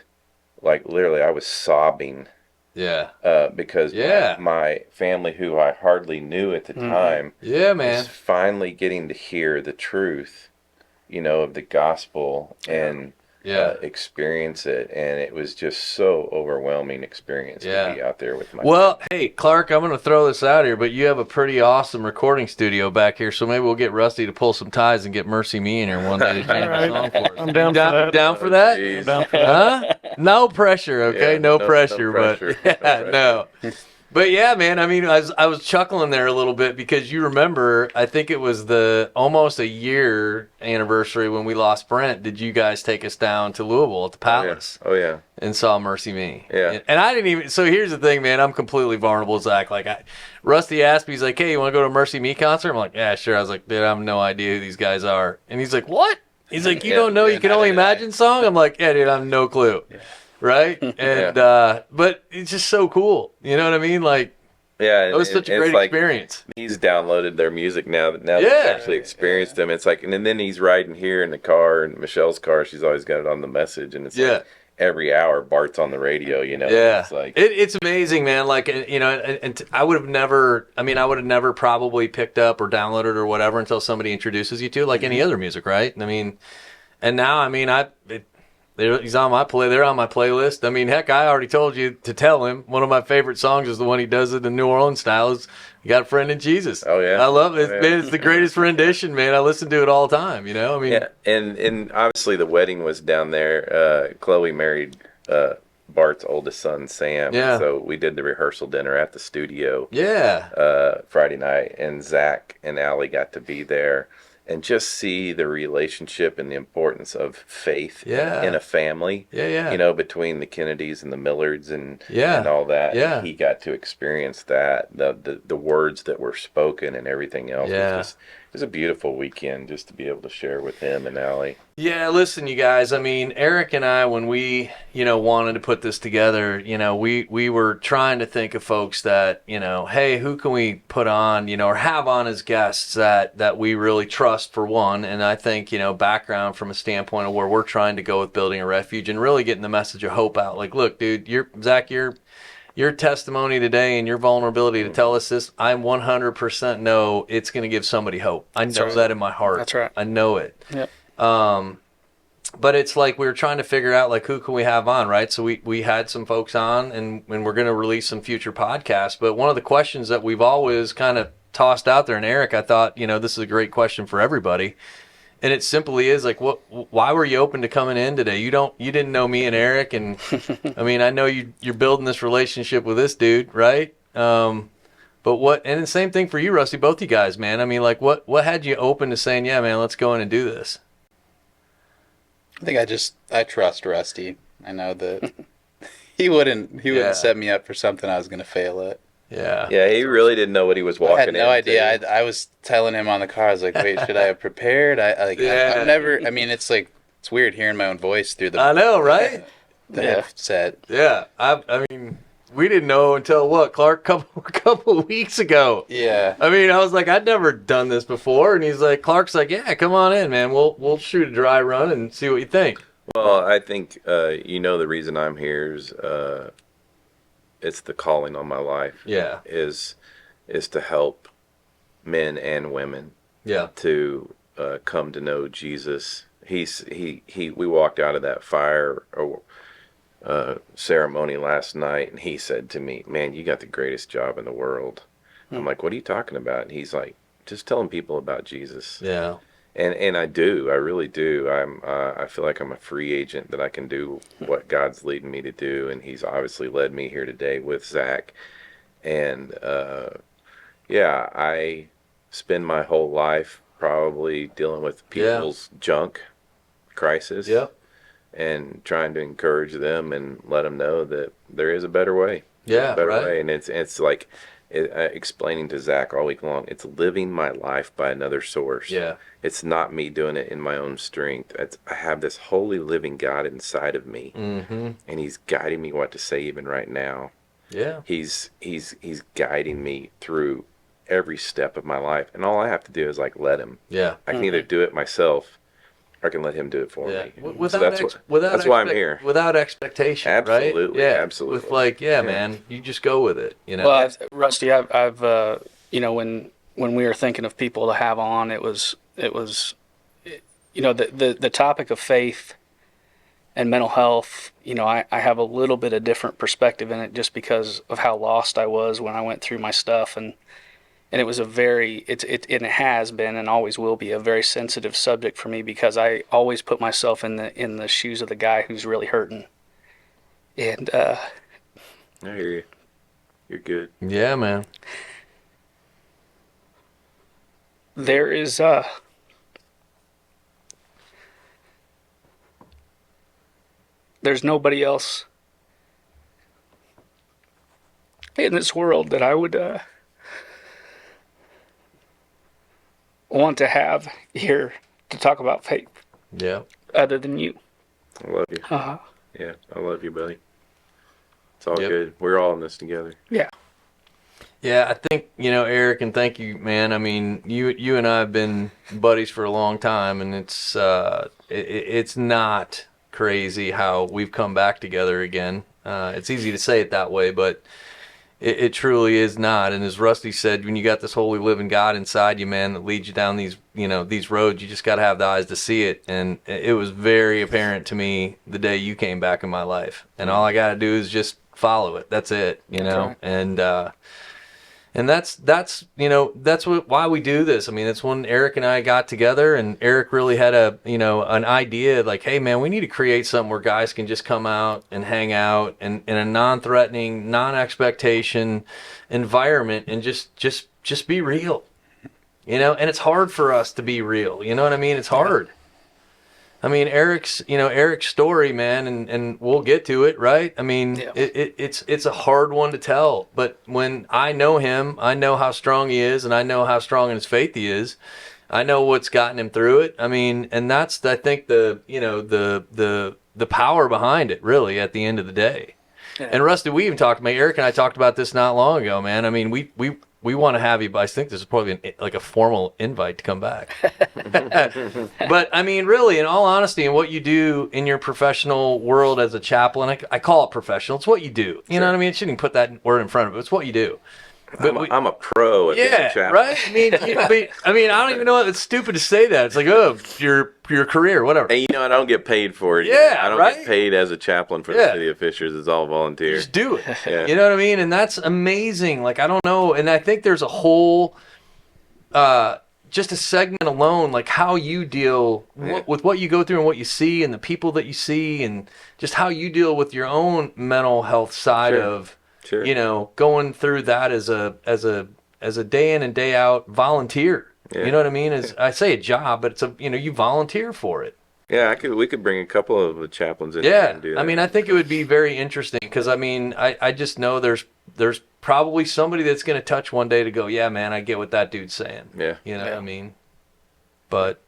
like literally I was sobbing because my family, who I hardly knew at the time, is finally getting to hear the truth, you know, of the gospel and experience it. And it was just so overwhelming experience to be out there with my Well, hey, Clark, I'm going to throw this out here, but you have a pretty awesome recording studio back here, so maybe we'll get Rusty to pull some ties and get Mercy Me in here one day to jam a song for us. I'm down for that. Down for that? Geez. Down for that. Huh? No pressure, okay? Yeah, no no pressure, pressure. but no. But yeah, man, I mean, I was chuckling there a little bit because you remember, I think it was the almost a year anniversary when we lost Brent. Did you guys take us down to Louisville at the Palace? Oh yeah. And saw Mercy Me. Yeah. And I didn't even, so here's the thing, man, I'm completely vulnerable, Zack. Like, Rusty asked me, he's like, hey, you want to go to a Mercy Me concert? I'm like, yeah, sure. I was like, dude, I have no idea who these guys are. And he's like, what? He's like, you don't know, you can only imagine song? I'm like, yeah, dude, I have no clue. Yeah. Right? And, but it's just so cool. You know what I mean? Like, yeah, it was such a great experience. He's downloaded their music now that he's actually experienced them. It's like, and then he's riding here in the car, and Michelle's car, she's always got it on the message, and it's like every hour Bart's on the radio, you know. Yeah, it's like it's amazing, man. Like, you know, and I would have never. I mean, I would have never probably picked up or downloaded or whatever until somebody introduces you to, like any other music, right? I mean, and now, I mean, he's on my play. They're on my playlist. I mean, heck, I already told you to tell him one of my favorite songs is the one he does it in New Orleans style. Is "You Got a Friend in Jesus." Oh yeah, I love it. Man, it's the greatest rendition, man. I listen to it all the time. You know, I mean, yeah, and obviously the wedding was down there. Chloe married Bart's oldest son, Sam. Yeah. So we did the rehearsal dinner at the studio. Yeah. Friday night, and Zack and Allie got to be there. And just see the relationship and the importance of faith in a family. Yeah. You know, between the Kennedys and the Millards and all that. Yeah. And he got to experience that, the words that were spoken and everything else. Yeah. It was a beautiful weekend just to be able to share with him and Allie. Yeah, listen, you guys, I mean, Erik and I, when we, you know, wanted to put this together, you know, we were trying to think of folks that, you know, hey, who can we put on, you know, or have on as guests that we really trust, for one. And I think, you know, background from a standpoint of where we're trying to go with building a refuge and really getting the message of hope out. Like, look, dude, Zack, your testimony today and your vulnerability to tell us this, I 100% know it's going to give somebody hope. I know that in my heart. That's right. I know it. Yep. But it's like we were trying to figure out, like, who can we have on, right? So we had some folks on, and we're going to release some future podcasts. But one of the questions that we've always kind of tossed out there, and Erik, I thought, you know, this is a great question for everybody. And it simply is like, why were you open to coming in today? You didn't know me and Erik, and I mean, I know you're building this relationship with this dude, right? But and the same thing for you, Rusty, both you guys, man. I mean, like, what had you open to saying, yeah, man, let's go in and do this? I think I trust Rusty. I know that he wouldn't set me up for something I was going to fail at. Yeah. Yeah, he really didn't know what he was walking into. I had no idea. I was telling him on the car, I was like, wait, should I have prepared? I've never, I mean, it's like, it's weird hearing my own voice through the I know, right? The headset. Yeah. I mean, we didn't know until Clark, couple of weeks ago. Yeah. I mean, I was like, I'd never done this before, and he's like, Clark's like, yeah, come on in, man. We'll shoot a dry run and see what you think. Well, I think you know the reason I'm here is it's the calling on my life. Yeah. Is to help men and women. Yeah. To come to know Jesus. We walked out of that fire ceremony last night, and he said to me, "Man, you got the greatest job in the world." I'm like, "What are you talking about?" And he's like, "Just telling people about Jesus." Yeah. And I do, I really do. I feel like I'm a free agent, that I can do what God's leading me to do, and he's obviously led me here today with Zack. And I spend my whole life probably dealing with people's junk crisis. Yep. And trying to encourage them and let them know that there is a better way. Yeah, a better right. way. And it's like explaining to Zack all week long, it's living my life by another source. Yeah. It's not me doing it in my own strength. I have this holy living God inside of me, and he's guiding me what to say even right now. Yeah. He's guiding me through every step of my life, and all I have to do is like let him. Yeah. I can either do it myself, or I can let him do it for me. That's why I'm here. Without expectation, absolutely, right? Yeah. Absolutely. With like, man, you just go with it. You know. Well, Rusty, I've you know, when we were thinking of people to have on, it was you know, the topic of faith and mental health. You know, I have a little bit of different perspective in it just because of how lost I was when I went through my stuff, and it was it has been and always will be a very sensitive subject for me, because I always put myself in the shoes of the guy who's really hurting. And I hear you. You're good. Yeah, man. There is there's nobody else in this world that I would want to have here to talk about faith Yeah. other than you. I love you. Uh-huh. Yeah, I love you, buddy. It's all Yep. good. We're all in this together. Yeah. Yeah, I think, Eric, and thank you, man. I mean, you and I have been buddies for a long time, and it's not crazy how we've come back together again. It's easy to say it that way, but it truly is not. And as Rusty said, when you got this holy living God inside you, man, that leads you down these roads, you just got to have the eyes to see it. And it was very apparent to me the day you came back in my life. And all I got to do is just follow it. That's it, That's right. And that's why we do this. I mean, it's when Erik and I got together, and Erik really had an idea like, hey man, we need to create something where guys can just come out and hang out in a non-threatening, non-expectation environment and just be real. And it's hard for us to be real. You know what I mean? It's hard. I mean, Erik's story, man, and we'll get to it, right? I mean, Yeah. it's a hard one to tell, but when I know him, I know how strong he is, and I know how strong in his faith he is. I know what's gotten him through it. I mean, and that's, I think, the power behind it, really, at the end of the day. Yeah. And Rusty, we even talked about, Erik and I talked about this not long ago, man. I mean, we want to have you, but I think this is probably like a formal invite to come back. But I mean, really, in all honesty, and what you do in your professional world as a chaplain, I call it professional. It's what you do. You know what I mean? I shouldn't put that word in front of it. It's what you do. But I'm a pro at being a chaplain. right? I mean, I don't even know. It's stupid to say that. It's like, oh, your career, whatever. And I don't get paid for it. Yeah, I don't right? get paid as a chaplain for the city of Fishers. It's all volunteer. Just do it. Yeah. You know what I mean? And that's amazing. Like, I don't know. And I think there's a whole, just a segment alone, like how you deal with what you go through and what you see and the people that you see and just how you deal with your own mental health side of, going through that as a day in and day out volunteer. Yeah. You know what I mean? I say a job, but it's you volunteer for it. Yeah, we could bring a couple of the chaplains in here and do that. I mean, I think it would be very interesting because, I mean, I just know there's probably somebody that's going to touch one day to go, yeah, man, I get what that dude's saying. Yeah. You know what I mean? But,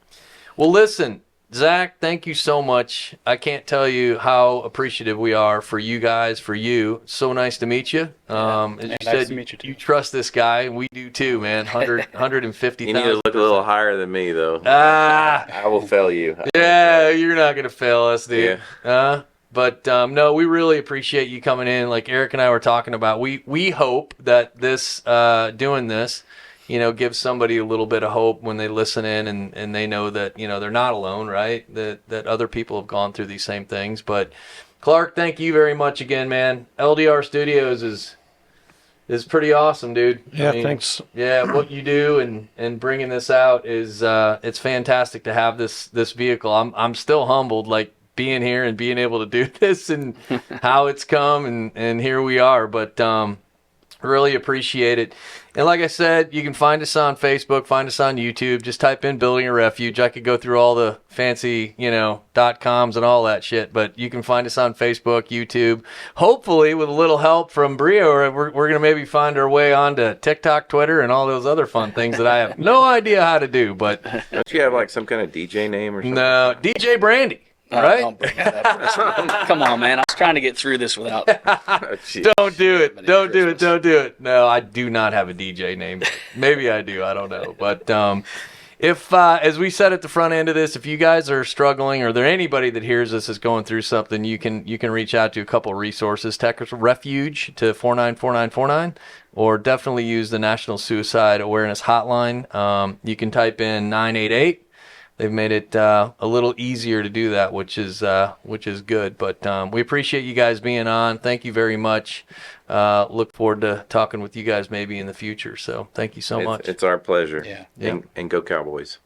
well, listen, Zack, thank you so much. I can't tell you how appreciative we are for you guys, for you. So nice to meet you. As you nice said, to meet you too. you trust this guy, and we do too, man. 150,000. You need to look a little higher than me, though. Ah. I will fail you. Yeah, you're not going to fail us, dude. Yeah. But no, we really appreciate you coming in. Like Erik and I were talking about, we hope that this doing this, gives somebody a little bit of hope when they listen in and they know that they're not alone, right? That other people have gone through these same things. But Clark, thank you very much again, man. LDR Studios is pretty awesome, dude. Yeah, thanks. Yeah, what you do and bringing this out is it's fantastic to have this vehicle. I'm still humbled, like being here and being able to do this and how it's come and here we are. But really appreciate it. And like I said, you can find us on Facebook, find us on YouTube. Just type in Building a Refuge. I could go through all the fancy, .coms and all that shit, but you can find us on Facebook, YouTube. Hopefully, with a little help from Brio, we're going to maybe find our way onto TikTok, Twitter, and all those other fun things that I have no idea how to do. But Don't you have like some kind of DJ name or something? no, DJ Brandy. Right? Don't bring that up. Come on, man. I was trying to get through this without. Oh, geez. Don't do it. Don't do it. Don't do it. No, I do not have a DJ name. Maybe I do. I don't know. But if, as we said at the front end of this, if you guys are struggling or there anybody that hears this is going through something, you can reach out to a couple of resources. Text Refuge to 494949, or definitely use the National Suicide Awareness Hotline. You can type in 988. They've made it a little easier to do that, which is good. But we appreciate you guys being on. Thank you very much. Look forward to talking with you guys maybe in the future. So thank you so much. It's our pleasure. Yeah. And go Cowboys.